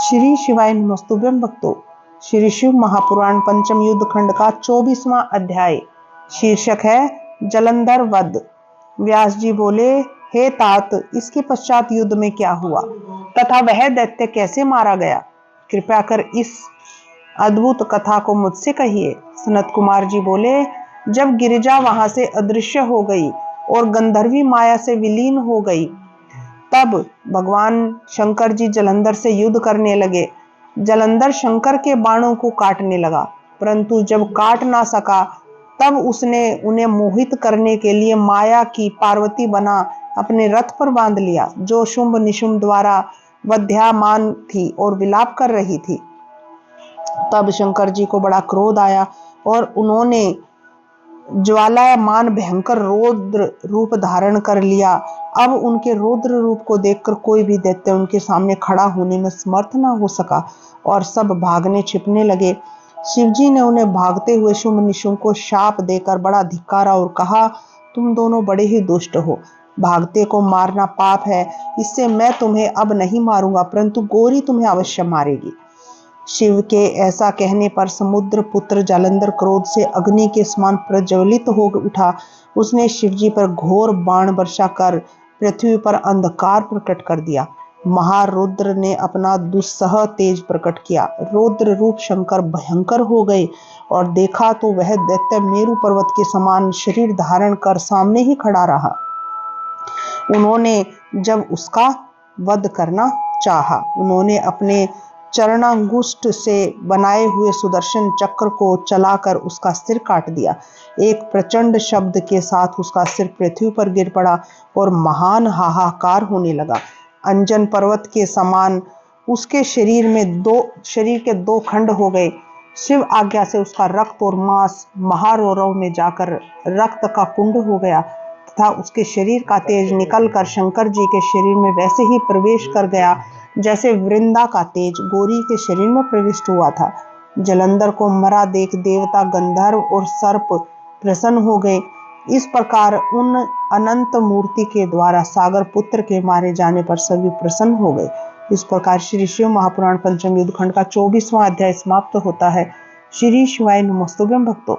श्री शिवाय नमस्तुभ्यं भक्तों। श्री शिव महापुराण पंचम युद्ध खंड का 24वां अध्याय। शीर्षक है जलंधर वध। व्यास जी बोले, हे तात, इसके पश्चात युद्ध में क्या हुआ तथा वह दैत्य कैसे मारा गया? कृपया कर इस अद्भुत कथा को मुझसे कहिए। सनत कुमार जी बोले, जब गिरिजा वहां से अदृश्य हो गई और गंधर्वी माया से विलीन हो गई, तब भगवान शंकर जी जलंधर से युद्ध करने लगे। जलंधर शंकर के बाणों को काटने लगा, परंतु जब काट ना सका तब उसने उन्हें मोहित करने के लिए माया की पार्वती बना अपने रथ पर बांध लिया, जो शुंभ निशुंभ द्वारा वध्यामान थी और विलाप कर रही थी। तब शंकर जी को बड़ा क्रोध आया और उन्होंने ज्वालायमान भयंकर रौद्र रूप धारण कर लिया। अब उनके रौद्र रूप को देखकर कोई भी दैत्य उनके सामने खड़ा होने में समर्थ न हो सका और सब भागने छिपने लगे। शिवजी ने उन्हें भागते हुए शुंभ निशुंभ को शाप देकर बड़ा धिक्कारा और कहा, तुम दोनों बड़े ही दुष्ट हो। भागते को मारना पाप है, इससे मैं तुम्हें अब नहीं मारूंगा, परंतु गौरी तुम्हें अवश्य मारेगी। शिव के ऐसा कहने पर समुद्र पुत्र जालंधर क्रोध से अग्नि के समान प्रज्वलित हो उठा। उसने शिवजी पर घोर बाण वर्षा कर पृथ्वी पर अंधकार प्रकट कर दिया। महारुद्र ने अपना दुस्सह तेज प्रकट किया। रौद्र रूप शंकर भयंकर हो गए और देखा तो वह दैत्य मेरु पर्वत के समान शरीर धारण कर सामने ही खड़ा रहा। उन्होंने जब उसका वध करना चाहा, उन्होंने अपने चरणांगुष्ठ से बनाए हुए सुदर्शन चक्र को चलाकर उसका सिर काट दिया। एक प्रचंड शब्द के साथ उसका सिर पृथ्वी पर गिर पड़ा और महान हाहाकार होने लगा। अंजन पर्वत के समान उसके शरीर के दो खंड हो गए। शिव आज्ञा से उसका रक्त और मांस महारौरव में जाकर रक्त का कुंड हो गया तथा उसके शरीर का तेज निकलकर शंकर जी के शरीर में वैसे ही प्रवेश कर गया जैसे वृंदा का तेज गौरी के शरीर में प्रविष्ट हुआ था। जलंधर को मरा देख देवता, गंधर्व और सर्प प्रसन्न हो गए। इस प्रकार उन अनंत मूर्ति के द्वारा सागर पुत्र के मारे जाने पर सभी प्रसन्न हो गए। इस प्रकार श्री शिव महापुराण पंचम युद्ध खंड का 24वां अध्याय समाप्त होता है। श्री शिवाय नमस्तुभ्यं भक्तों।